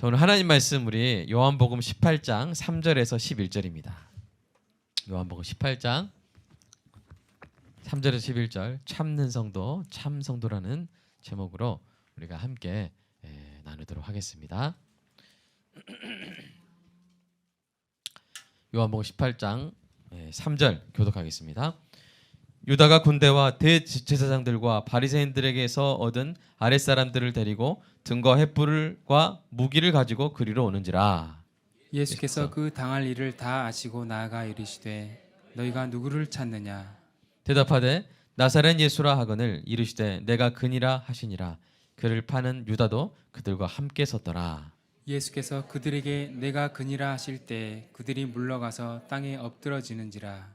자, 오늘 하나님 말씀 우리 요한복음 18장 3절에서 11절입니다. 요한복음 18장 3절에서 11절 참는 성도, 참 성도라는 제목으로 우리가 함께 나누도록 하겠습니다. 요한복음 18장 3절 교독하겠습니다. 유다가 군대와 대제사장들과 바리새인들에게서 얻은 아랫사람들을 데리고 등과 횃불과 무기를 가지고 그리로 오는지라. 예수께서 그 당할 일을 다 아시고 나아가 이르시되 너희가 누구를 찾느냐. 대답하되 나사렛 예수라 하거늘 이르시되 내가 그니라 하시니라. 그를 파는 유다도 그들과 함께 섰더라. 예수께서 그들에게 내가 그니라 하실 때 그들이 물러가서 땅에 엎드러지는지라.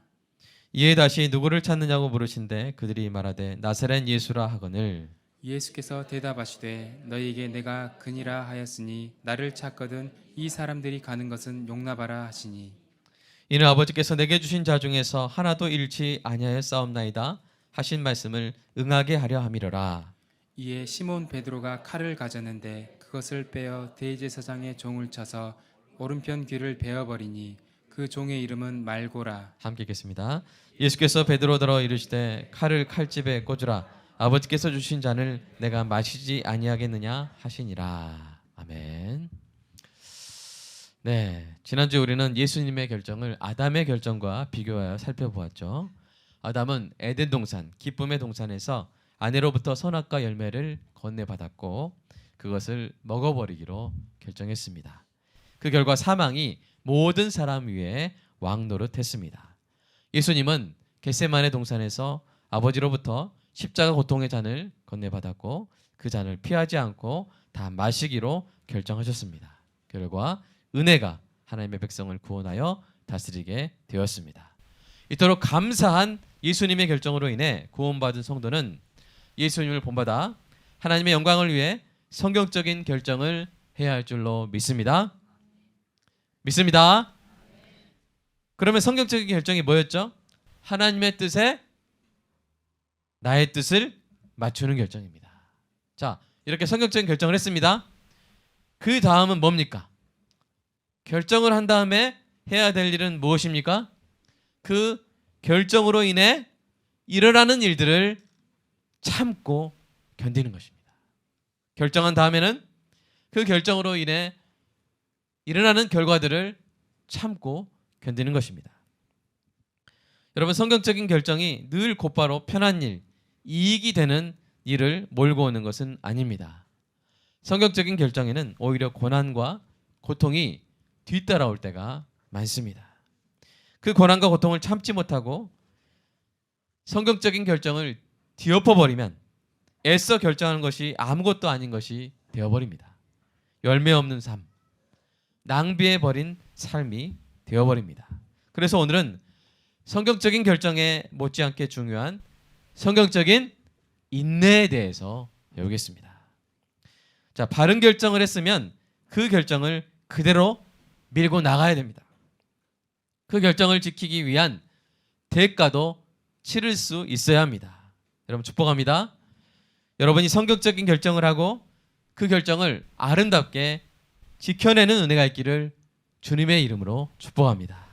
이에 다시 누구를 찾느냐고 물으신데 그들이 말하되 나사렛 예수라 하거늘. 예수께서 대답하시되 너희에게 내가 그니라 하였으니 나를 찾거든 이 사람들이 가는 것은 용납하라 하시니. 이는 아버지께서 내게 주신 자 중에서 하나도 잃지 아니하였사옵나이다 하신 말씀을 응하게 하려 함이로라. 이에 시몬 베드로가 칼을 가졌는데 그것을 빼어 대제사장의 종을 쳐서 오른편 귀를 베어버리니 그 종의 이름은 말고라. 함께 읽겠습니다. 예수께서 베드로더러 이르시되 칼을 칼집에 꽂으라. 아버지께서 주신 잔을 내가 마시지 아니하겠느냐 하시니라. 아멘. 네, 지난주 우리는 예수님의 결정을 아담의 결정과 비교하여 살펴보았죠. 아담은 에덴 동산, 기쁨의 동산에서 아내로부터 선악과 열매를 건네받았고 그것을 먹어버리기로 결정했습니다. 그 결과 사망이 모든 사람 위에 왕노릇했습니다. 예수님은 겟세마네 동산에서 아버지로부터 십자가 고통의 잔을 건네받았고 그 잔을 피하지 않고 다 마시기로 결정하셨습니다. 결과 은혜가 하나님의 백성을 구원하여 다스리게 되었습니다. 이토록 감사한 예수님의 결정으로 인해 구원받은 성도는 예수님을 본받아 하나님의 영광을 위해 성경적인 결정을 해야 할 줄로 믿습니다. 믿습니다. 그러면 성경적인 결정이 뭐였죠? 하나님의 뜻에 나의 뜻을 맞추는 결정입니다. 자, 이렇게 성경적인 결정을 했습니다. 그 다음은 뭡니까? 결정을 한 다음에 해야 될 일은 무엇입니까? 그 결정으로 인해 일어나는 일들을 참고 견디는 것입니다. 결정한 다음에는 그 결정으로 인해 일어나는 결과들을 참고 견디는 것입니다. 여러분, 성경적인 결정이 늘 곧바로 편한 일, 이익이 되는 일을 몰고 오는 것은 아닙니다. 성경적인 결정에는 오히려 고난과 고통이 뒤따라올 때가 많습니다. 그 고난과 고통을 참지 못하고 성경적인 결정을 뒤엎어버리면 애써 결정하는 것이 아무것도 아닌 것이 되어버립니다. 열매 없는 삶, 낭비해버린 삶이 되어버립니다. 그래서 오늘은 성경적인 결정에 못지않게 중요한 성경적인 인내에 대해서 배우겠습니다. 자, 바른 결정을 했으면 그 결정을 그대로 밀고 나가야 됩니다. 그 결정을 지키기 위한 대가도 치를 수 있어야 합니다. 여러분, 축복합니다. 여러분이 성경적인 결정을 하고 그 결정을 아름답게 지켜내는 은혜가 있기를 주님의 이름으로 축복합니다.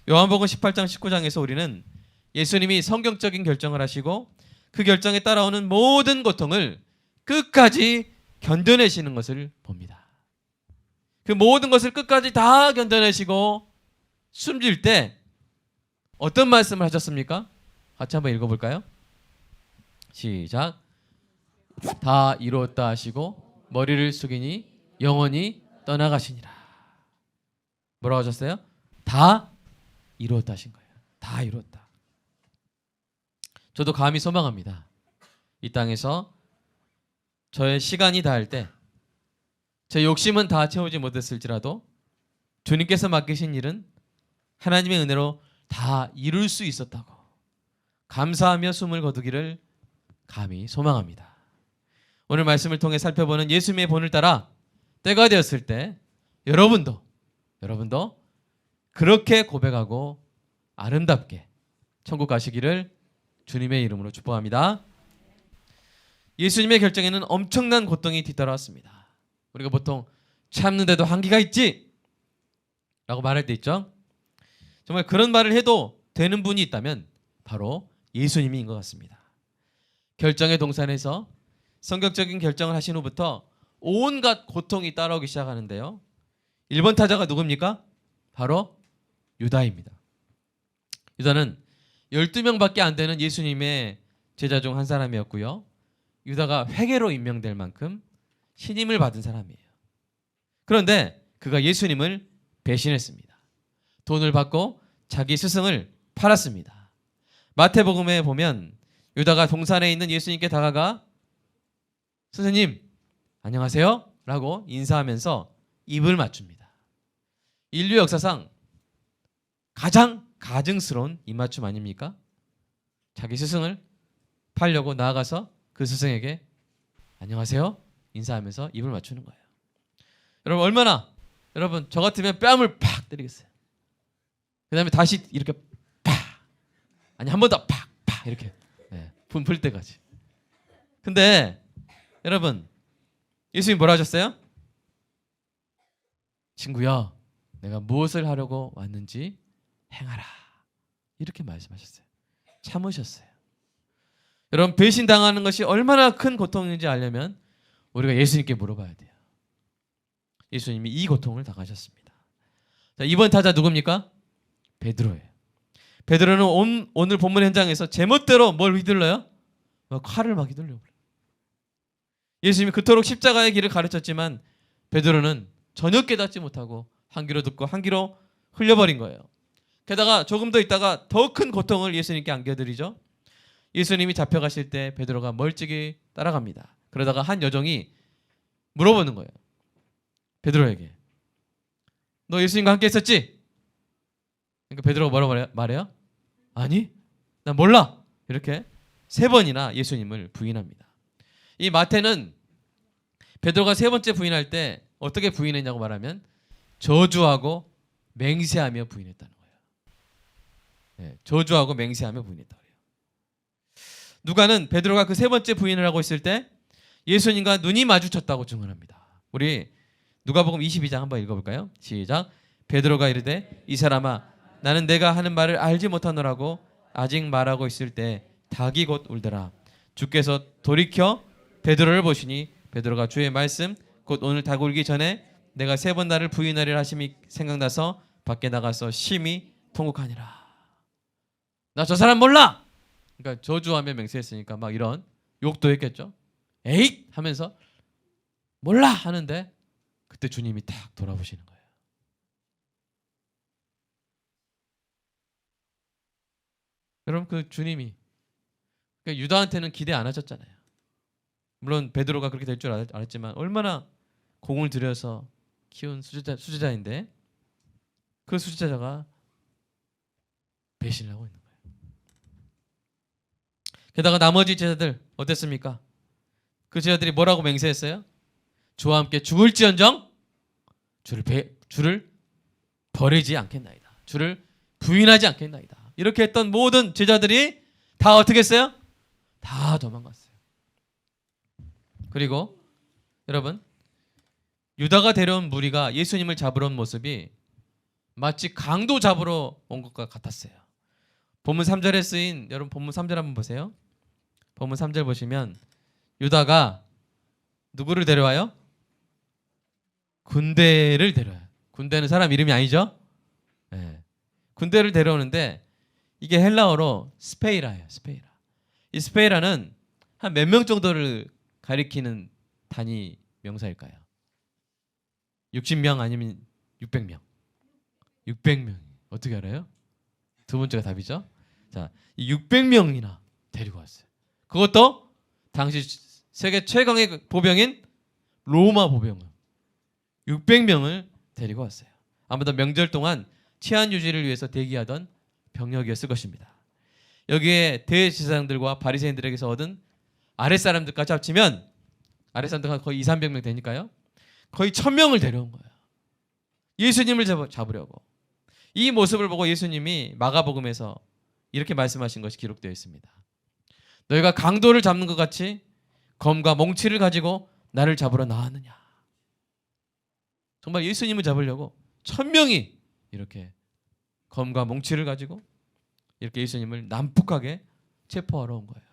요한복음 18장 19장에서 우리는 예수님이 성경적인 결정을 하시고 그 결정에 따라오는 모든 고통을 끝까지 견뎌내시는 것을 봅니다. 그 모든 것을 끝까지 다 견뎌내시고 숨질 때 어떤 말씀을 하셨습니까? 같이 한번 읽어볼까요? 시작. 다 이루었다 하시고 머리를 숙이니 영원히 떠나가시니라. 뭐라고 하셨어요? 다 이루었다 하신 거예요. 다 이루었다. 저도 감히 소망합니다. 이 땅에서 저의 시간이 다할 때 제 욕심은 다 채우지 못했을지라도 주님께서 맡기신 일은 하나님의 은혜로 다 이룰 수 있었다고 감사하며 숨을 거두기를 감히 소망합니다. 오늘 말씀을 통해 살펴보는 예수님의 본을 따라 때가 되었을 때 여러분도 그렇게 고백하고 아름답게 천국 가시기를 주님의 이름으로 축복합니다. 예수님의 결정에는 엄청난 고통이 뒤따라왔습니다. 우리가 보통 참는데도 한계가 있지 라고 말할 때 있죠. 정말 그런 말을 해도 되는 분이 있다면 바로 예수님인 것 같습니다. 결정의 동산에서 성격적인 결정을 하신 후부터 온갖 고통이 따라오기 시작하는데요. 1번 타자가 누굽니까? 바로 유다입니다. 유다는 12명밖에 안 되는 예수님의 제자 중 한 사람이었고요. 유다가 회계로 임명될 만큼 신임을 받은 사람이에요. 그런데 그가 예수님을 배신했습니다. 돈을 받고 자기 스승을 팔았습니다. 마태복음에 보면 유다가 동산에 있는 예수님께 다가가 선생님 안녕하세요 라고 인사하면서 입을 맞춥니다. 인류 역사상 가장 가증스러운 입맞춤 아닙니까? 자기 스승을 팔려고 나아가서 그 스승에게 안녕하세요 인사하면서 입을 맞추는 거예요. 여러분 저 같으면 뺨을 팍 때리겠어요. 그 다음에 다시 이렇게 팍 아니 한 번 더 팍 팍 이렇게 분 풀 때까지. 근데 여러분 예수님 뭐라 하셨어요? 친구야 내가 무엇을 하려고 왔는지 행하라 이렇게 말씀하셨어요. 참으셨어요. 여러분 배신당하는 것이 얼마나 큰 고통인지 알려면 우리가 예수님께 물어봐야 돼요. 예수님이 이 고통을 당하셨습니다. 자, 이번 타자 누굽니까? 베드로예요. 베드로는 오늘 본문 현장에서 제멋대로 뭘 휘둘러요? 칼을 막 휘둘려요. 예수님이 그토록 십자가의 길을 가르쳤지만 베드로는 전혀 깨닫지 못하고 한 귀로 듣고 한 귀로 흘려버린 거예요. 게다가 조금 더 있다가 더 큰 고통을 예수님께 안겨드리죠. 예수님이 잡혀가실 때 베드로가 멀찍이 따라갑니다. 그러다가 한 여종이 물어보는 거예요. 베드로에게 너 예수님과 함께 있었지? 그러니까 베드로가 뭐라고 말해요? 아니 나 몰라 이렇게 3번이나 예수님을 부인합니다. 이 마태는 베드로가 3번째 부인할 때 어떻게 부인했냐고 말하면 저주하고 맹세하며 부인했다는 거예요. 네, 저주하고 맹세하며 부인했다 그래요. 누가는 베드로가 그 3번째 부인을 하고 있을 때 예수님과 눈이 마주쳤다고 증언합니다. 우리 누가복음 22장 한번 읽어볼까요? 시작. 베드로가 이르되 이 사람아 나는 내가 하는 말을 알지 못하노라고 아직 말하고 있을 때 닭이 곧 울더라. 주께서 돌이켜 베드로를 보시니 베드로가 주의 말씀 곧 오늘 닭 울기 전에 내가 3번 나를 부인하리라 하심이 생각나서 밖에 나가서 심히 통곡하니라. 나 저 사람 몰라. 그러니까 저주하며 맹세했으니까 막 이런 욕도 했겠죠. 에잇 하면서 몰라 하는데 그때 주님이 딱 돌아보시는 거예요. 여러분 그 주님이 그러니까 유다한테는 기대 안 하셨잖아요. 물론 베드로가 그렇게 될 줄 알았지만 얼마나 공을 들여서 키운 수제자인데 그 수제자가 배신을 하고 있는 거예요. 게다가 나머지 제자들 어땠습니까? 그 제자들이 뭐라고 맹세했어요? 주와 함께 죽을지언정 주를 버리지 않겠나이다. 주를 부인하지 않겠나이다. 이렇게 했던 모든 제자들이 다 어떻게 했어요? 다 도망갔어요. 그리고 여러분 유다가 데려온 무리가 예수님을 잡으러 온 모습이 마치 강도 잡으러 온 것과 같았어요. 본문 3절에 쓰인 여러분 본문 3절 한번 보세요. 본문 3절 보시면 유다가 누구를 데려와요? 군대를 데려와요. 군대는 사람 이름이 아니죠? 네. 군대를 데려오는데 이게 헬라어로 스페이라예요. 스페이라. 이 스페이라는 한 몇 명 정도를 가리키는 단위 명사일까요? 60명 아니면 600명? 600명. 어떻게 알아요? 두 번째가 답이죠. 자, 이 600명이나 데리고 왔어요. 그것도 당시 세계 최강의 보병인 로마 보병을 600명을 데리고 왔어요. 아마도 명절 동안 치안 유지를 위해서 대기하던 병력이었을 것입니다. 여기에 대제사장들과 바리새인들에게서 얻은 아랫사람들까지 합치면 아랫사람들가 거의 200~300명 되니까요. 거의 1000명을 데려온 거예요. 예수님을 잡으려고. 이 모습을 보고 예수님이 마가복음에서 이렇게 말씀하신 것이 기록되어 있습니다. 너희가 강도를 잡는 것 같이 검과 몽치를 가지고 나를 잡으러 나왔느냐. 정말 예수님을 잡으려고 1000명이 이렇게 검과 몽치를 가지고 이렇게 예수님을 난폭하게 체포하러 온 거예요.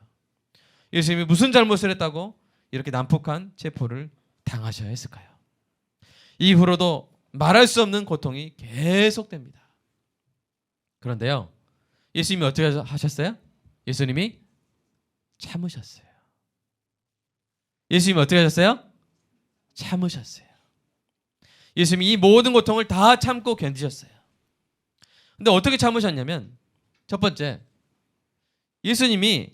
예수님이 무슨 잘못을 했다고 이렇게 난폭한 체포를 당하셔야 했을까요? 이후로도 말할 수 없는 고통이 계속됩니다. 그런데요, 예수님이 어떻게 하셨어요? 예수님이 참으셨어요. 예수님이 어떻게 하셨어요? 참으셨어요. 예수님이 이 모든 고통을 다 참고 견디셨어요. 근데 어떻게 참으셨냐면, 첫 번째, 예수님이,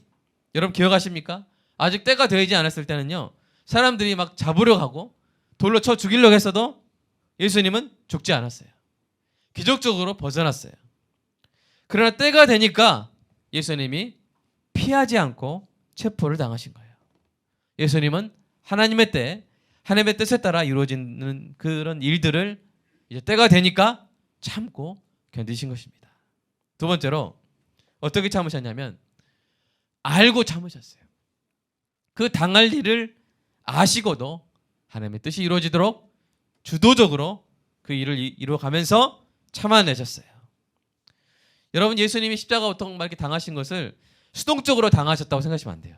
여러분 기억하십니까? 아직 때가 되지 않았을 때는요, 사람들이 막 잡으려 가고 돌로 쳐 죽이려고 했어도 예수님은 죽지 않았어요. 기적적으로 벗어났어요. 그러나 때가 되니까 예수님이 피하지 않고 체포를 당하신 거예요. 예수님은 하나님의 때, 하나님의 뜻에 따라 이루어지는 그런 일들을 이제 때가 되니까 참고 견디신 것입니다. 두 번째로 어떻게 참으셨냐면 알고 참으셨어요. 그 당할 일을 아시고도 하나님의 뜻이 이루어지도록 주도적으로 그 일을 이루어가면서 참아내셨어요. 여러분, 예수님이 십자가 고통 이렇게 당하신 것을 수동적으로 당하셨다고 생각하시면 안 돼요.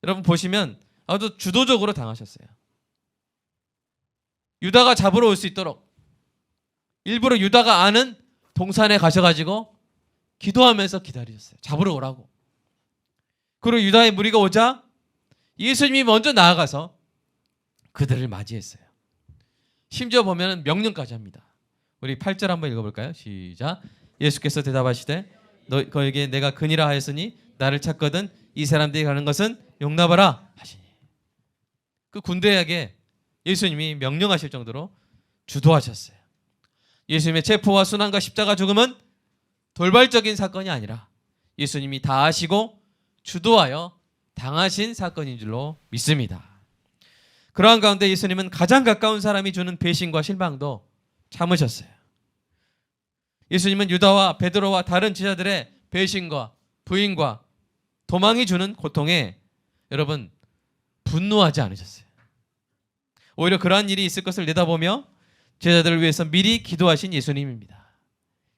여러분 보시면 아주 주도적으로 당하셨어요. 유다가 잡으러 올 수 있도록 일부러 유다가 아는 동산에 가셔가지고 기도하면서 기다리셨어요. 잡으러 오라고. 그리고 유다의 무리가 오자 예수님이 먼저 나아가서 그들을 맞이했어요. 심지어 보면 명령까지 합니다. 우리 8절 한번 읽어볼까요? 시작. 예수께서 대답하시되 너에게 내가 근이라 하였으니 나를 찾거든 이 사람들이 가는 것은 용납하라 하시니. 그 군대에게 예수님이 명령하실 정도로 주도하셨어요. 예수님의 체포와 순환과 십자가 죽음은 돌발적인 사건이 아니라 예수님이 다 아시고 주도하여 당하신 사건인 줄로 믿습니다. 그러한 가운데 예수님은 가장 가까운 사람이 주는 배신과 실망도 참으셨어요. 예수님은 유다와 베드로와 다른 제자들의 배신과 부인과 도망이 주는 고통에 여러분 분노하지 않으셨어요. 오히려 그러한 일이 있을 것을 내다보며 제자들을 위해서 미리 기도하신 예수님입니다.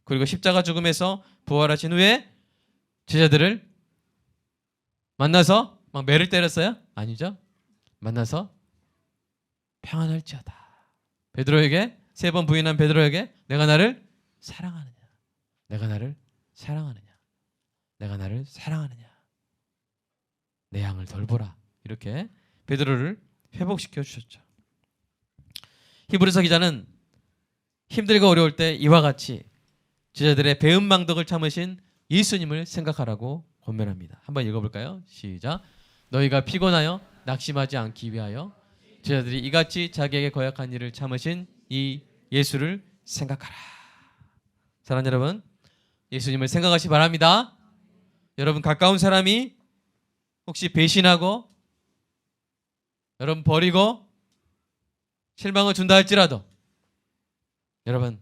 그리고 십자가 죽음에서 부활하신 후에 제자들을 만나서 막 매를 때렸어요? 아니죠. 만나서 평안할지어다. 베드로에게 세 번 부인한 베드로에게 내가 나를 사랑하느냐, 내가 나를 사랑하느냐, 내가 나를 사랑하느냐, 내 양을 돌보라. 이렇게 베드로를 회복시켜 주셨죠. 히브리서 기자는 힘들고 어려울 때 이와 같이 제자들의 배은망덕을 참으신 예수님을 생각하라고 권면합니다. 한번 읽어볼까요? 시작. 너희가 피곤하여 낙심하지 않기 위하여 제자들이 이같이 자기에게 거역한 일을 참으신 이 예수를 생각하라. 사랑하는 여러분, 예수님을 생각하시 바랍니다. 여러분 가까운 사람이 혹시 배신하고 여러분 버리고 실망을 준다 할지라도 여러분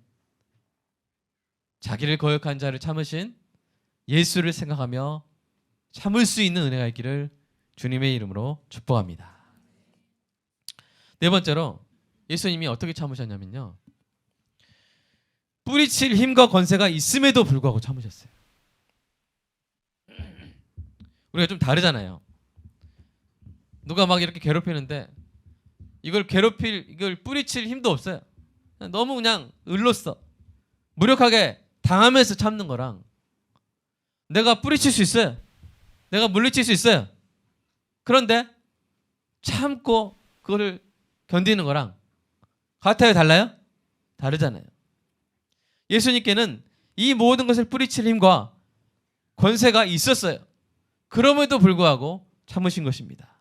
자기를 거역한 자를 참으신 예수를 생각하며 참을 수 있는 은혜가 있기를 주님의 이름으로 축복합니다. 네 번째로 예수님이 어떻게 참으셨냐면요, 뿌리칠 힘과 권세가 있음에도 불구하고 참으셨어요. 우리가 좀 다르잖아요. 누가 막 이렇게 괴롭히는데 이걸 뿌리칠 힘도 없어요. 너무 그냥 을로써 무력하게 당하면서 참는 거랑 내가 뿌리칠 수 있어요. 내가 물리칠 수 있어요. 그런데 참고 그거를 견디는 거랑 같아요, 달라요? 다르잖아요. 예수님께는 이 모든 것을 뿌리칠 힘과 권세가 있었어요. 그럼에도 불구하고 참으신 것입니다.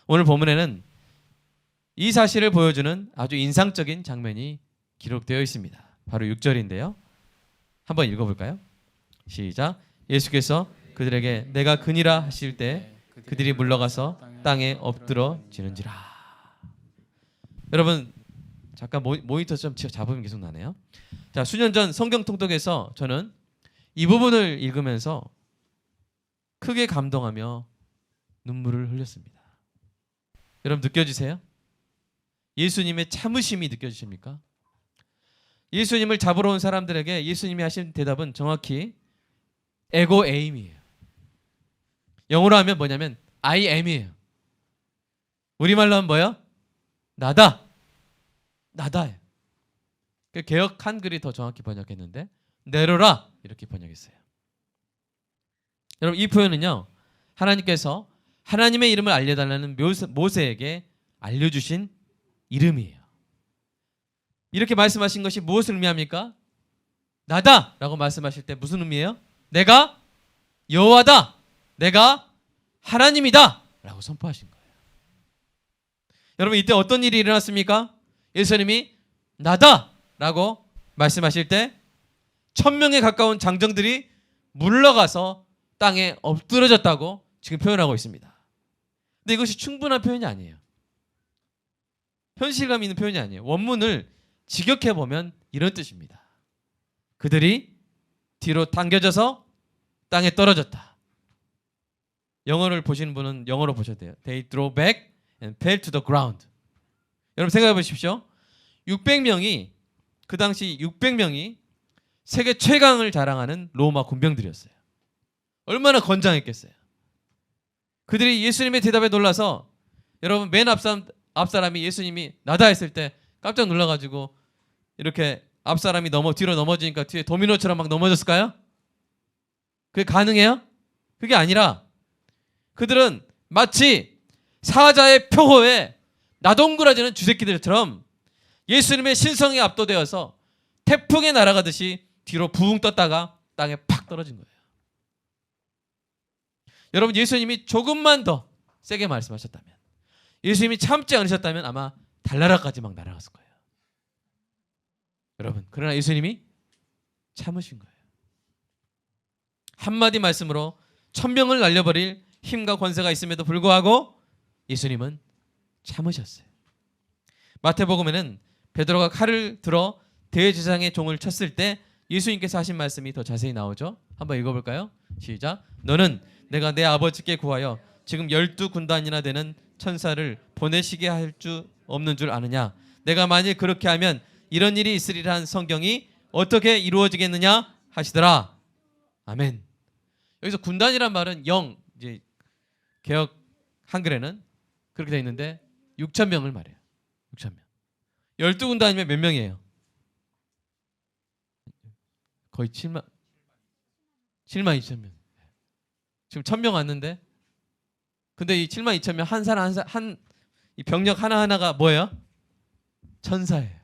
오늘 본문에는 이 사실을 보여주는 아주 인상적인 장면이 기록되어 있습니다. 바로 6절인데요. 한번 읽어볼까요? 시작. 예수께서 그들에게 내가 근이라 하실 때 그들이 물러가서 땅에 엎드러지는지라. 여러분 잠깐 모니터 좀 잡으면 계속 나네요. 자, 수년 전 성경 통독에서 저는 이 부분을 읽으면서 크게 감동하며 눈물을 흘렸습니다. 여러분 느껴지세요? 예수님의 참으심이 느껴지십니까? 예수님을 잡으러 온 사람들에게 예수님이 하신 대답은 정확히 에고 에임이에요. 영어로 하면 뭐냐면 I am이에요. 우리말로 하면 뭐예요? 나다. 나다예요. 개역 한글이 더 정확히 번역했는데 내려라 이렇게 번역했어요. 여러분 이 표현은요, 하나님께서 하나님의 이름을 알려달라는 모세에게 알려주신 이름이에요. 이렇게 말씀하신 것이 무엇을 의미합니까? 나다 라고 말씀하실 때 무슨 의미예요? 내가 여호와다, 내가 하나님이다 라고 선포하신 거예요. 여러분 이때 어떤 일이 일어났습니까? 예수님이 나다 라고 말씀하실 때 1000명에 가까운 장정들이 물러가서 땅에 엎드러졌다고 지금 표현하고 있습니다. 근데 이것이 충분한 표현이 아니에요. 현실감 있는 표현이 아니에요. 원문을 직역해 보면 이런 뜻입니다. 그들이 뒤로 당겨져서 땅에 떨어졌다. 영어를 보시는 분은 영어로 보셔야 돼요. They drew back and fell to the ground. 여러분 생각해 보십시오. 600명이 그 당시 600명이 세계 최강을 자랑하는 로마 군병들이었어요. 얼마나 건장했겠어요. 그들이 예수님의 대답에 놀라서, 여러분 맨 앞사람이 예수님이 나다 했을 때 깜짝 놀라가지고 이렇게 앞사람이 뒤로 넘어지니까 뒤에 도미노처럼 막 넘어졌을까요? 그게 가능해요? 그게 아니라 그들은 마치 사자의 표호에 나동그라지는 쥐새끼들처럼 예수님의 신성에 압도되어서 태풍에 날아가듯이 뒤로 부웅 떴다가 땅에 팍 떨어진 거예요. 여러분 예수님이 조금만 더 세게 말씀하셨다면, 예수님이 참지 않으셨다면 아마 달나라까지 막 날아갔을 거예요. 여러분 그러나 예수님이 참으신 거예요. 한마디 말씀으로 1000명을 날려버릴 힘과 권세가 있음에도 불구하고 예수님은 참으셨어요. 마태복음에는 베드로가 칼을 들어 대제사장의 종을 쳤을 때 예수님께서 하신 말씀이 더 자세히 나오죠. 한번 읽어볼까요? 시작. 너는 내가 내 아버지께 구하여 지금 12군단이나 되는 천사를 보내시게 할 줄 없는 줄 아느냐? 내가 만일 그렇게 하면 이런 일이 있으리라 한 성경이 어떻게 이루어지겠느냐 하시더라. 아멘. 여기서 군단이란 말은 이제 개역 한글에는 그렇게 되어 있는데 6,000명을 말해요. 6,000명. 12군단이면 몇 명이에요? 거의 7만 2천 명. 지금 1,000명 왔는데, 근데 이 7만 2천 명 한 사람 이 병력 하나하나가 뭐예요? 천사예요.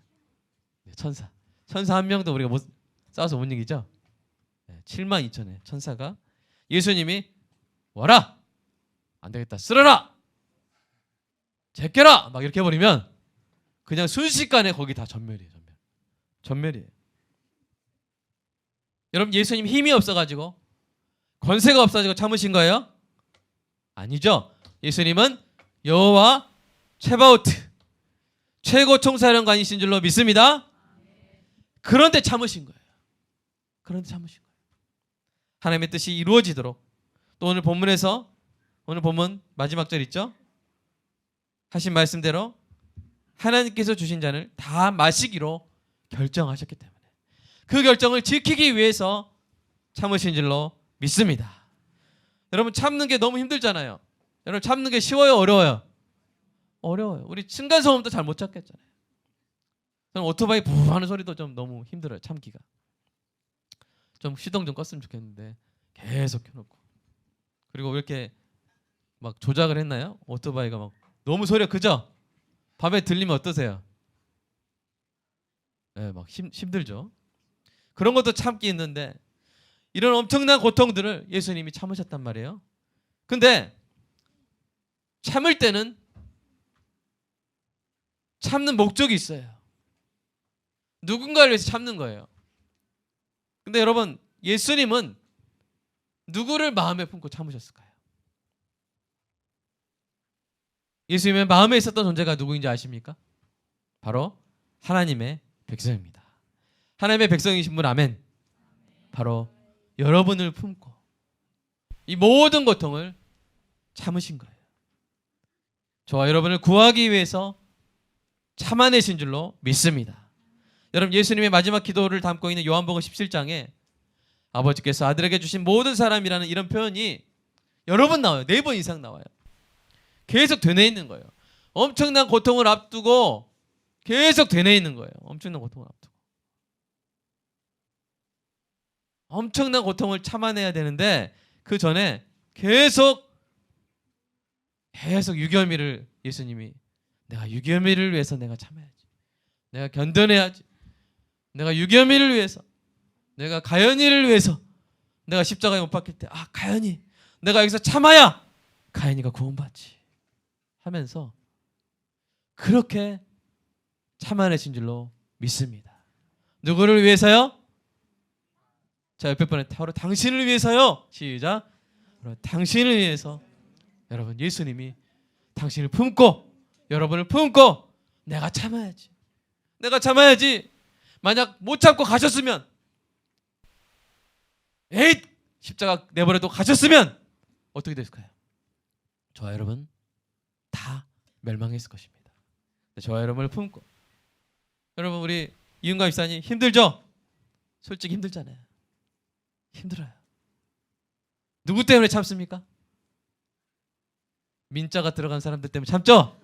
천사. 천사 한 명도 우리가 싸워서 못 이기죠? 7만 2천의 천사가 예수님이 와라! 안 되겠다. 쓸어라! 제껴라! 막 이렇게 해버리면 그냥 순식간에 거기 다 전멸이에요. 전멸이에요. 여러분 예수님 힘이 없어가지고 권세가 없어가지고 참으신 거예요? 아니죠. 예수님은 여호와 체바오트 최고 총사령관이신 줄로 믿습니다. 그런데 참으신 거예요. 그런데 참으신 거예요. 하나님의 뜻이 이루어지도록, 또 오늘 본문에서, 오늘 본문 마지막 절 있죠? 하신 말씀대로 하나님께서 주신 잔을 다 마시기로 결정하셨기 때문에 그 결정을 지키기 위해서 참으신 줄로 믿습니다. 여러분 참는 게 너무 힘들잖아요. 여러분 참는 게 쉬워요, 어려워요? 어려워요. 우리 층간소음도 잘 못 참겠잖아요. 저는 오토바이 부부 하는 소리도 좀 너무 힘들어요, 참기가. 좀 시동 좀 껐으면 좋겠는데 계속 켜놓고, 그리고 왜 이렇게 막 조작을 했나요? 오토바이가 막 너무 소리가 크죠? 밤에 들리면 어떠세요? 네, 막 힘들죠. 그런 것도 참기 있는데 이런 엄청난 고통들을 예수님이 참으셨단 말이에요. 근데 참을 때는 참는 목적이 있어요. 누군가를 위해서 참는 거예요. 근데 여러분 예수님은 누구를 마음에 품고 참으셨을까요? 예수님의 마음에 있었던 존재가 누구인지 아십니까? 바로 하나님의 백성입니다. 하나님의 백성이신 분, 아멘. 바로 여러분을 품고 이 모든 고통을 참으신 거예요. 저와 여러분을 구하기 위해서 참아내신 줄로 믿습니다. 여러분, 예수님의 마지막 기도를 담고 있는 요한복음 17장에 아버지께서 아들에게 주신 모든 사람이라는 이런 표현이 여러 번 나와요. 4번 이상 나와요. 계속 되뇌 있는 거예요. 엄청난 고통을 앞두고 계속 되뇌 있는 거예요. 엄청난 고통을 앞두고. 엄청난 고통을 참아내야 되는데 그 전에 계속 유기현미를 예수님이 내가 유기현미를 위해서 내가 참아야지. 내가 견뎌내야지. 내가 유기현미를 위해서, 내가 가연이를 위해서, 내가 십자가에 못 박힐 때 가연이 내가 여기서 참아야 가연이가 구원받지 하면서 그렇게 참아내신 줄로 믿습니다. 누구를 위해서요? 자, 옆에 분에 바로 당신을 위해서요. 시작. 바로 당신을 위해서. 여러분, 예수님이 당신을 품고, 여러분을 품고 내가 참아야지. 내가 참아야지. 만약 못 참고 가셨으면, 에잇! 십자가 내버려도 가셨으면 어떻게 됐을까요? 저와 여러분 다 멸망했을 것입니다. 저와 여러분을 품고, 여러분, 우리 이은가 집사님 힘들죠? 솔직히 힘들잖아요. 힘들어요. 누구 때문에 참습니까? 민자가 들어간 사람들 때문에 참죠?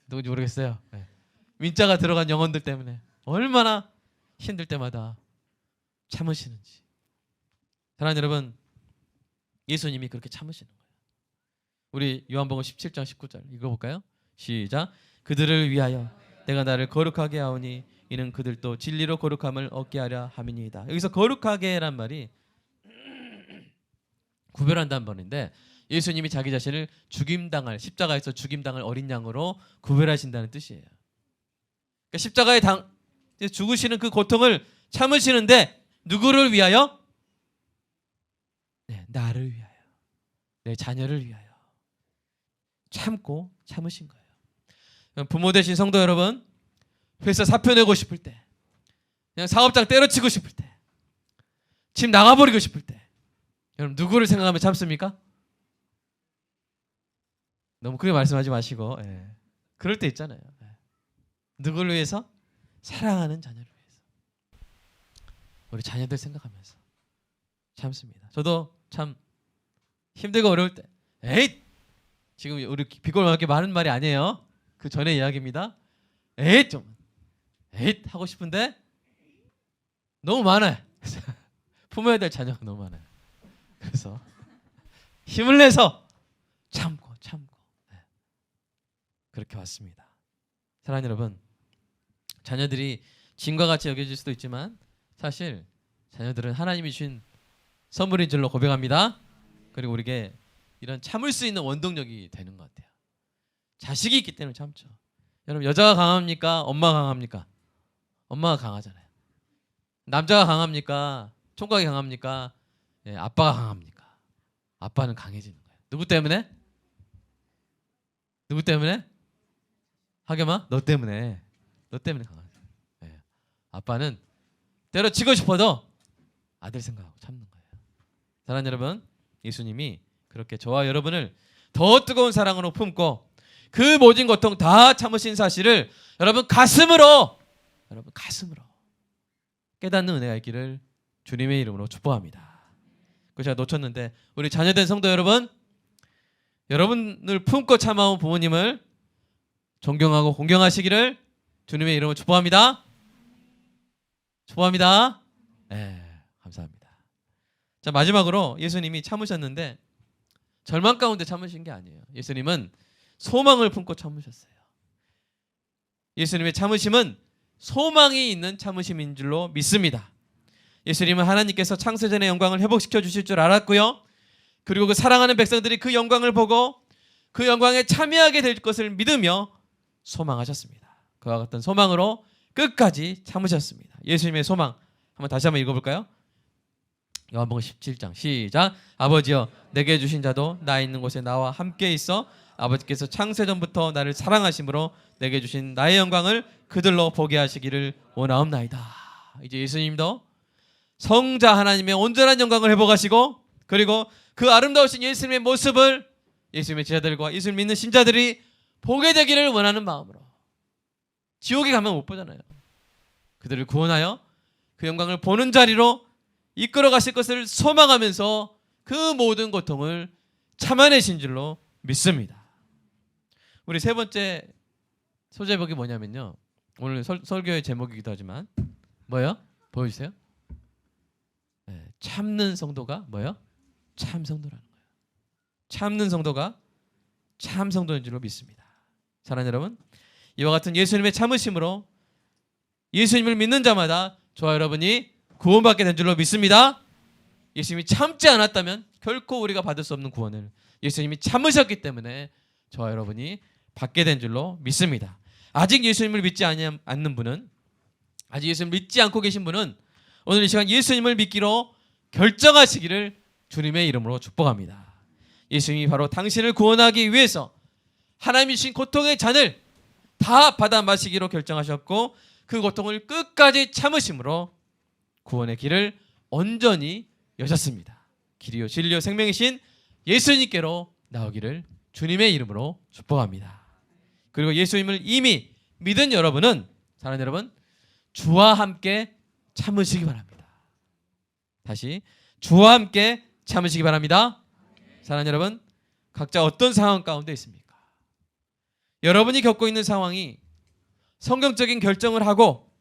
누군지 모르겠어요. 민자가 들어간 영혼들 때문에 얼마나 힘들 때마다 참으시는지. 사랑하는 여러분, 예수님이 그렇게 참으시는 거예요. 우리 요한복음 17장 19절 읽어볼까요? 시작. 그들을 위하여 내가 나를 거룩하게 하오니 이는 그들도 진리로 거룩함을 얻게 하려 함이니이다. 여기서 거룩하게란 말이 구별한다는 말인데, 예수님이 자기 자신을 죽임당할, 십자가에서 죽임당할 어린 양으로 구별하신다는 뜻이에요. 그러니까 십자가에 죽으시는 그 고통을 참으시는데 누구를 위하여? 네, 나를 위하여, 내 자녀를 위하여 참으신 거예요. 부모 되신 성도 여러분, 회사 사표 내고 싶을 때, 그냥 사업장 때려치고 싶을 때, 집 나가버리고 싶을 때, 여러분 누구를 생각하면 참습니까? 너무 크게 말씀하지 마시고, 그럴 때 있잖아요. 누구를 위해서? 사랑하는 자녀를 위해서. 우리 자녀들 생각하면서 참습니다. 저도 참 힘들고 어려울 때, 에잇! 지금 우리 비꼴만하게 많은 말이 아니에요. 그 전의 이야기입니다. 에잇! 좀 에잇! 하고 싶은데 너무 많아요. 품어야 될 자녀가 너무 많아요. 그래서 힘을 내서 참고 그렇게 왔습니다. 사랑하는 여러분, 자녀들이 짐과 같이 여겨질 수도 있지만 사실 자녀들은 하나님이 주신 선물인 줄로 고백합니다. 그리고 우리에게 이런 참을 수 있는 원동력이 되는 것 같아요. 자식이 있기 때문에 참죠. 여러분, 여자가 강합니까? 엄마가 강합니까? 엄마가 강하잖아요. 남자가 강합니까? 총각이 강합니까? 아빠가 강합니까? 아빠는 강해지는 거예요. 누구 때문에? 누구 때문에? 하겸아, 너 때문에 강하죠. 아빠는 때려치고 싶어도 아들 생각하고 참는 거예요. 사랑하는 여러분, 예수님이 그렇게 저와 여러분을 더 뜨거운 사랑으로 품고 그 모든 고통 다 참으신 사실을 여러분 가슴으로 깨닫는 은혜가 있기를 주님의 이름으로 축복합니다. 그 제가 놓쳤는데, 우리 자녀된 성도 여러분, 여러분을 품고 참아온 부모님을 존경하고 공경하시기를 주님의 이름으로 축복합니다. 축복합니다. 감사합니다. 자, 마지막으로 예수님이 참으셨는데 절망 가운데 참으신 게 아니에요. 예수님은 소망을 품고 참으셨어요. 예수님의 참으심은 소망이 있는 참으심인 줄로 믿습니다. 예수님은 하나님께서 창세전의 영광을 회복시켜 주실 줄 알았고요. 그리고 그 사랑하는 백성들이 그 영광을 보고 그 영광에 참여하게 될 것을 믿으며 소망하셨습니다. 그와 같은 소망으로 끝까지 참으셨습니다. 예수님의 소망 한번 다시 한번 읽어볼까요? 요한복음 17장 시작. 아버지여, 내게 주신 자도 나 있는 곳에 나와 함께 있어 아버지께서 창세전부터 나를 사랑하심으로 내게 주신 나의 영광을 그들로 보게 하시기를 원하옵나이다. 이제 예수님도 성자 하나님의 온전한 영광을 회복하시고, 그리고 그 아름다우신 예수님의 모습을 예수님의 제자들과 예수를 믿는 신자들이 보게 되기를 원하는 마음으로 지옥에 가면 못 보잖아요. 그들을 구원하여 그 영광을 보는 자리로 이끌어 가실 것을 소망하면서 그 모든 고통을 참아내신 줄로 믿습니다. 우리 세 번째 소제목이 뭐냐면요. 오늘 설교의 제목이기도 하지만 뭐예요? 보여주세요. 네, 참는 성도가 뭐예요? 참 성도라는 거예요. 참는 성도가 참 성도인 줄로 믿습니다. 사랑하는 여러분, 이와 같은 예수님의 참으심으로 예수님을 믿는 자마다 저와 여러분이 구원받게 된 줄로 믿습니다. 예수님이 참지 않았다면 결코 우리가 받을 수 없는 구원을 예수님이 참으셨기 때문에 저와 여러분이 받게 된 줄로 믿습니다. 아직 예수님을 믿지 않는 분은, 아직 예수님을 믿지 않고 계신 분은 오늘 이 시간 예수님을 믿기로 결정하시기를 주님의 이름으로 축복합니다. 예수님이 바로 당신을 구원하기 위해서 하나님이 주신 고통의 잔을 다 받아 마시기로 결정하셨고 그 고통을 끝까지 참으심으로 구원의 길을 온전히 여셨습니다. 길이요 진리요 생명이신 예수님께로 나오기를 주님의 이름으로 축복합니다. 그리고 예수님을 이미 믿은 여러분은, 사랑하는 여러분, 주와 함께 참으시기 바랍니다. 다시 주와 함께 참으시기 바랍니다. 사랑하는 여러분, 각자 어떤 상황 가운데 있습니까? 여러분이 겪고 있는 상황이 성경적인 결정을 하고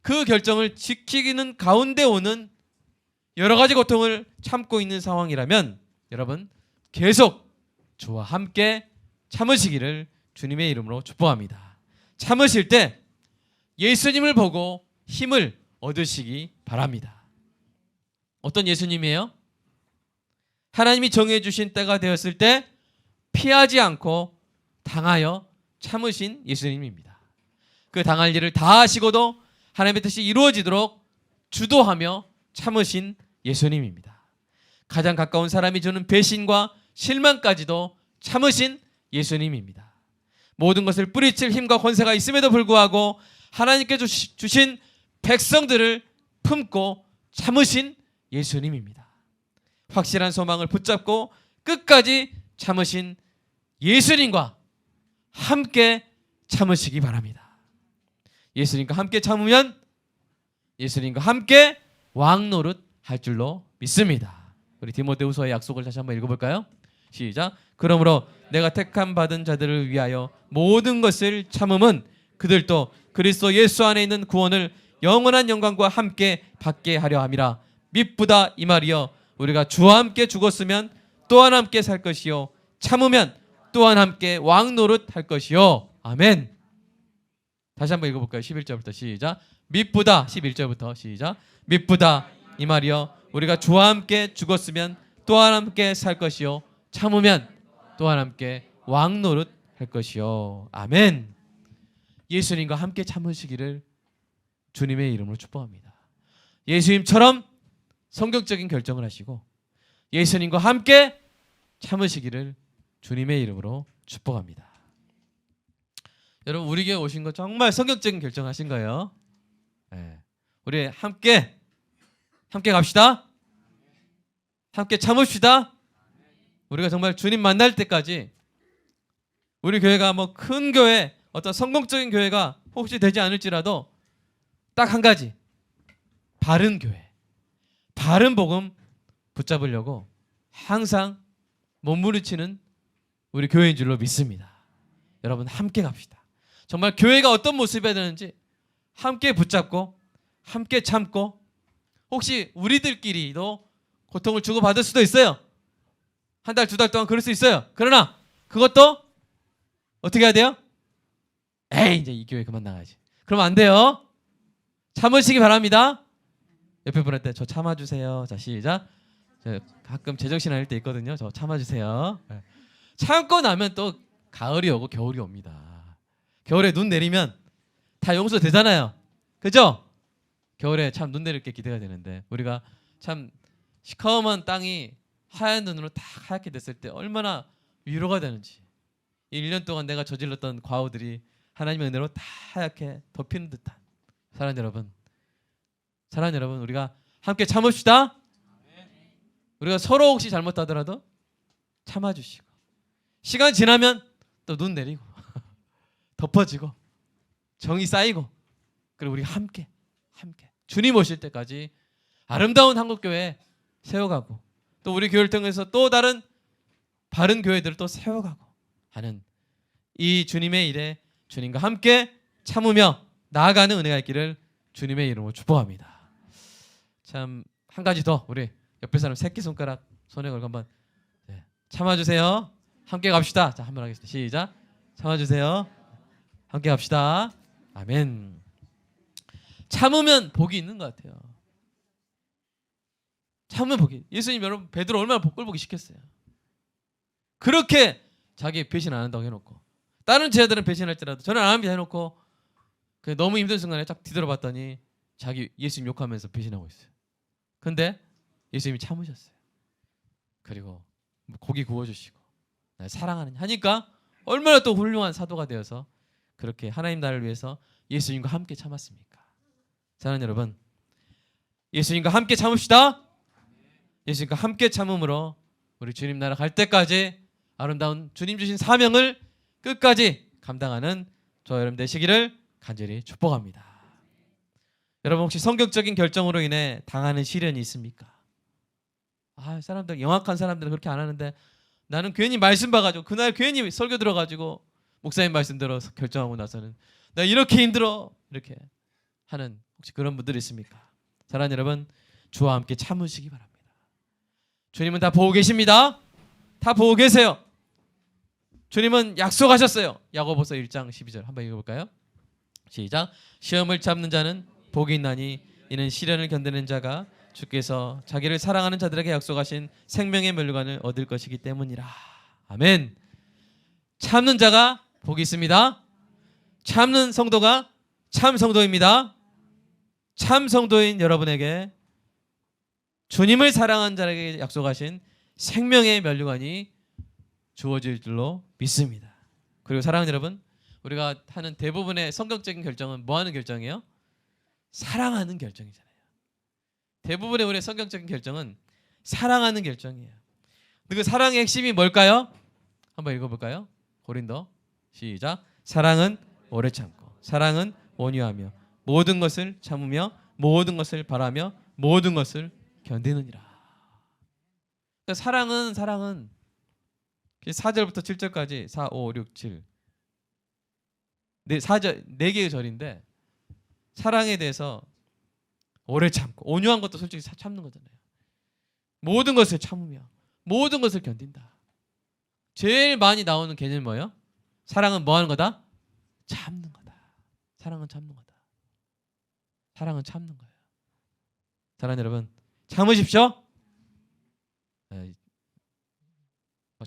그 결정을 지키는 가운데 오는 여러 가지 고통을 참고 있는 상황이라면 여러분 계속 주와 함께 참으시기를 주님의 이름으로 축복합니다. 참으실 때 예수님을 보고 힘을 얻으시기 바랍니다. 어떤 예수님이에요? 하나님이 정해주신 때가 되었을 때 피하지 않고 당하여 참으신 예수님입니다. 그 당할 일을 다 하시고도 하나님의 뜻이 이루어지도록 주도하며 참으신 예수님입니다. 가장 가까운 사람이 주는 배신과 실망까지도 참으신 예수님입니다. 모든 것을 뿌리칠 힘과 권세가 있음에도 불구하고 하나님께 주신 백성들을 품고 참으신 예수님입니다. 확실한 소망을 붙잡고 끝까지 참으신 예수님과 함께 참으시기 바랍니다. 예수님과 함께 참으면 예수님과 함께 왕노릇 할 줄로 믿습니다. 우리 디모데후서의 약속을 다시 한번 읽어볼까요? 시작. 그러므로 내가 택함 받은 자들을 위하여 모든 것을 참음은 그들도 그리스도 예수 안에 있는 구원을 영원한 영광과 함께 받게 하려 함이라. 밉보다 이 말이여 우리가 주와 함께 죽었으면 또한 함께 살 것이요 참으면 또한 함께 왕노릇 할 것이요. 아멘. 다시 한번 읽어볼까요? 11절부터 시작. 밉보다 11절부터 시작. 밉보다 이 말이여 우리가 주와 함께 죽었으면 또한 함께 살 것이요 참으면 또한 함께 왕노릇 할 것이요. 아멘. 예수님과 함께 참으시기를 주님의 이름으로 축복합니다. 예수님처럼 성경적인 결정을 하시고 예수님과 함께 참으시기를 주님의 이름으로 축복합니다. 여러분, 우리 교회 오신 거 정말 성경적인 결정하신 거예요. 네. 우리 함께 갑시다. 함께 참읍시다. 우리가 정말 주님 만날 때까지 우리 교회가 뭐 큰 교회, 어떤 성공적인 교회가 혹시 되지 않을지라도 딱 한 가지, 바른 교회, 바른 복음 붙잡으려고 항상 몸부림치는 우리 교회인 줄로 믿습니다. 여러분 함께 갑시다. 정말 교회가 어떤 모습이어야 되는지 함께 붙잡고 함께 참고, 혹시 우리들끼리도 고통을 주고받을 수도 있어요. 한 달, 두 달 동안 그럴 수 있어요. 그러나 그것도 어떻게 해야 돼요? 에이, 이제 이 교회 그만 나가야지. 그러면 안 돼요. 참으시기 바랍니다. 옆에 분한테 저 참아주세요. 자, 시작. 가끔 제정신 아닐 때 있거든요. 저 참아주세요. 참고 나면 또 가을이 오고 겨울이 옵니다. 겨울에 눈 내리면 다 용서되잖아요. 그죠? 겨울에 참 눈 내릴 게 기대가 되는데 우리가 참 시커먼 땅이 하얀 눈으로 다 하얗게 됐을 때 얼마나 위로가 되는지, 1년 동안 내가 저질렀던 과오들이 하나님의 은혜로 다 하얗게 덮이는 듯한, 사랑하는 여러분, 우리가 함께 참읍시다. 우리가 서로 혹시 잘못하더라도 참아주시고, 시간 지나면 또 눈 내리고 덮어지고 정이 쌓이고 그리고 우리 함께 주님 오실 때까지 아름다운 한국교회 세워가고 또 우리 교회를 통해서 또 다른 바른 교회들을 또 세워가고 하는 이 주님의 일에 주님과 함께 참으며 나아가는 은혜가 있기를 주님의 이름으로 축복합니다. 참 한 가지 더 우리 옆에 사람 새끼손가락 손에 걸고 한번 참아주세요. 함께 갑시다. 자, 한번 하겠습니다. 시작. 참아주세요. 함께 갑시다. 아멘. 참으면 복이 있는 것 같아요. 참으면 복이. 예수님 여러분 베드로 얼마나 꼴보기 싫겠어요. 그렇게 자기 배신 안 한다고 해놓고 다른 제자들은 배신할지라도 저는 안 합니다 해놓고 너무 힘든 순간에 쫙 뒤돌아봤더니 자기 예수님 욕하면서 배신하고 있어요. 근데 예수님이 참으셨어요. 그리고 고기 구워주시고 날 사랑하느냐 하니까 얼마나 또 훌륭한 사도가 되어서 그렇게 하나님 나라를 위해서 예수님과 함께 참았습니까? 사랑하는 여러분, 예수님과 함께 참읍시다. 예수님과 함께 참음으로 우리 주님 나라 갈 때까지 아름다운 주님 주신 사명을 끝까지 감당하는 저 여러분 되시기를 간절히 축복합니다. 여러분 혹시 성경적인 결정으로 인해 당하는 시련이 있습니까? 사람들 영악한 사람들은 그렇게 안 하는데 나는 괜히 말씀 봐가지고 그날 괜히 설교 들어가지고 목사님 말씀 들어서 결정하고 나서는 나 이렇게 힘들어 이렇게 하는 혹시 그런 분들 있습니까? 사랑하는 여러분, 주와 함께 참으시기 바랍니다. 주님은 다 보고 계십니다. 다 보고 계세요. 주님은 약속하셨어요. 야고보서 1장 12절 한번 읽어볼까요? 시작. 시험을 참는 자는 복이 있나니 이는 시련을 견디는 자가 주께서 자기를 사랑하는 자들에게 약속하신 생명의 멸류관을 얻을 것이기 때문이라. 아멘. 참는 자가 복이 있습니다. 참는 성도가 참 성도입니다. 참 성도인 여러분에게 주님을 사랑하는 자에게 약속하신 생명의 멸류관이 주어질 줄로 믿습니다. 그리고 사랑하는 여러분, 우리가 하는 대부분의 성경적인 결정은 뭐 하는 결정이에요? 사랑하는 결정이잖아요. 대부분의 우리의 성경적인 결정은 사랑하는 결정이에요. 그 사랑의 핵심이 뭘까요? 한번 읽어볼까요? 고린도 시작. 사랑은 오래 참고 사랑은 온유하며 모든 것을 참으며 모든 것을 바라며 모든 것을 견디느니라. 그러니까 사랑은 4절부터 7절까지 4, 5, 6, 7 네 개의 절인데 사랑에 대해서 오래 참고 온유한 것도 솔직히 참는 거잖아요. 모든 것을 참으며 모든 것을 견딘다. 제일 많이 나오는 개념이 뭐예요? 사랑은 뭐 하는 거다? 참는 거다. 사랑은 참는 거다. 사랑은 참는 거예요. 사랑하는 여러분, 참으십시오.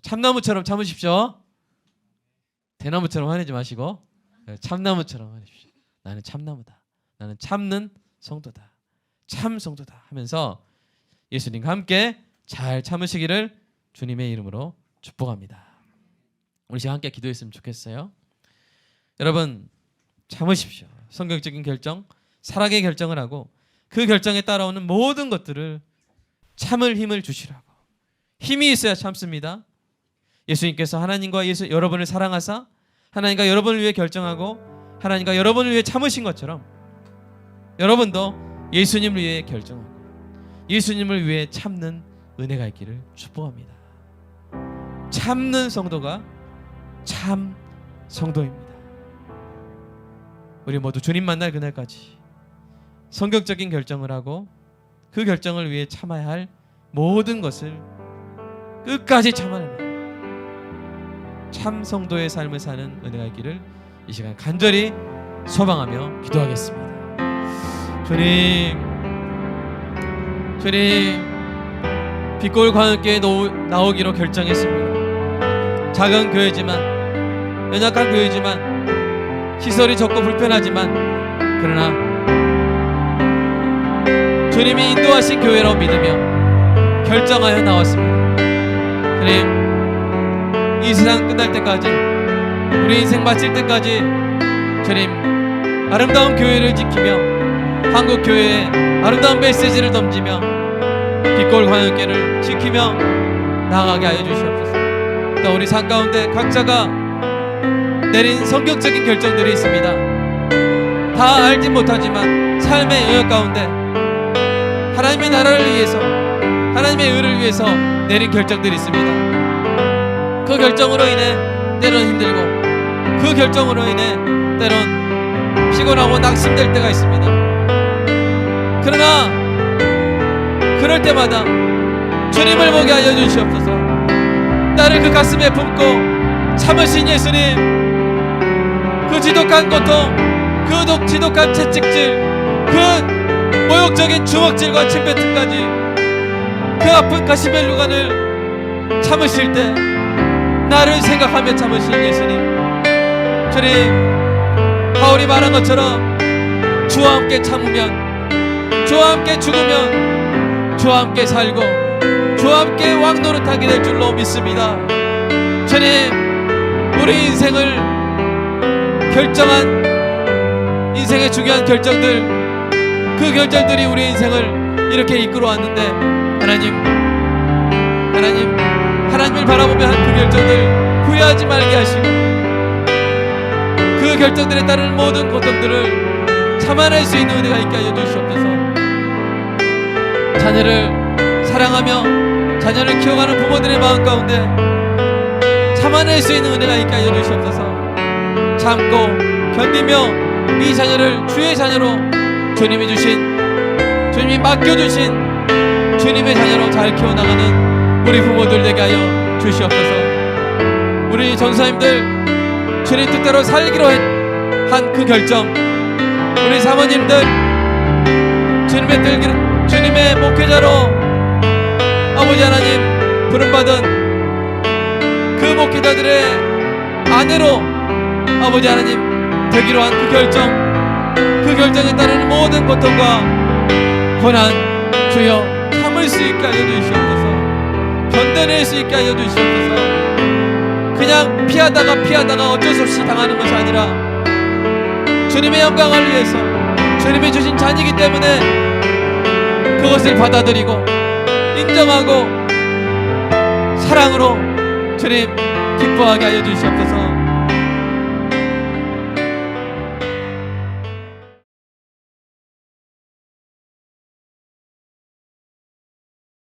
참나무처럼 참으십시오. 대나무처럼 화내지 마시고 참나무처럼 화내십시오. 나는 참나무다. 나는 참는 성도다. 참 성도다 하면서 예수님과 함께 잘 참으시기를 주님의 이름으로 축복합니다. 우리 시간 함께 기도했으면 좋겠어요. 여러분 참으십시오. 성경적인 결정, 사랑의 결정을 하고 그 결정에 따라오는 모든 것들을 참을 힘을 주시라고. 힘이 있어야 참습니다. 예수님께서 하나님과 여러분을 사랑하사 하나님과 여러분을 위해 결정하고 하나님과 여러분을 위해 참으신 것처럼 여러분도 예수님을 위해 결정하고 예수님을 위해 참는 은혜가 있기를 축복합니다. 참는 성도가 참 성도입니다. 우리 모두 주님 만날 그날까지 성경적인 결정을 하고 그 결정을 위해 참아야 할 모든 것을 끝까지 참아내는 참 성도의 삶을 사는 은혜가 있기를 이 시간 간절히 소망하며 기도하겠습니다. 주님 빛골 광역교회에 나오기로 결정했습니다. 작은 교회지만 연약한 교회지만 시설이 적고 불편하지만 그러나 주님이 인도하신 교회라고 믿으며 결정하여 나왔습니다. 주님 이 세상 끝날 때까지 우리 인생 마칠 때까지 주님 아름다운 교회를 지키며 한국 교회에 아름다운 메시지를 던지며 빛골 광역교회를 지키며 나아가게 하여 주시옵소서. 또 우리 삶 가운데 각자가 내린 성경적인 결정들이 있습니다. 다 알지 못하지만 삶의 영역 가운데 하나님의 나라를 위해서, 하나님의 의를 위해서 내린 결정들이 있습니다. 그 결정으로 인해 때론 힘들고, 그 결정으로 인해 때론 피곤하고 낙심될 때가 있습니다. 그러나 그럴 때마다 주님을 보게 하여 주시옵소서. 나를 그 가슴에 품고 참으신 예수님, 그 지독한 고통, 그 지독한 채찍질, 그 모욕적인 주먹질과 침뱉음까지, 그 아픈 가시멜루간을 참으실 때 나를 생각하며 참으신 예수님, 주님, 바울이 말한 것처럼 주와 함께 참으면, 주와 함께 죽으면 주와 함께 살고 주와 함께 왕노릇하게 될 줄로 믿습니다. 주님, 우리 인생을 결정한, 인생의 중요한 결정들, 그 결정들이 우리 인생을 이렇게 이끌어 왔는데 하나님을 바라보며 한 그 결정들 후회하지 말게 하시고, 그 결정들에 따른 모든 고통들을 참아낼 수 있는 은혜가 있게 하여 주시옵소서. 자녀를 사랑하며 자녀를 키워가는 부모들의 마음 가운데 참아낼 수 있는 은혜가 있게 하여 주시옵소서. 참고 견디며 이 자녀를 주의 자녀로, 주님이 주신, 주님이 맡겨주신 주님의 자녀로 잘 키워나가는 우리 부모들 되게 하여 주시옵소서. 우리 전사님들, 주님 뜻대로 살기로 한 그 결정, 우리 사모님들, 주님의 목회자로 아버지 하나님 부름받은 그 목회자들의 아내로 아버지 하나님 되기로 한 그 결정, 그 결정에 따르는 모든 고통과 고난, 주여 참을 수 있게 하여 주시옵소서. 견뎌낼 수 있게 하여 주시옵소서. 그냥 피하다가 어쩔 수 없이 당하는 것이 아니라 주님의 영광을 위해서, 주님이 주신 자녀이기 때문에 그것을 받아들이고 인정하고 사랑으로 주님 기뻐하게 하여 주시옵소서.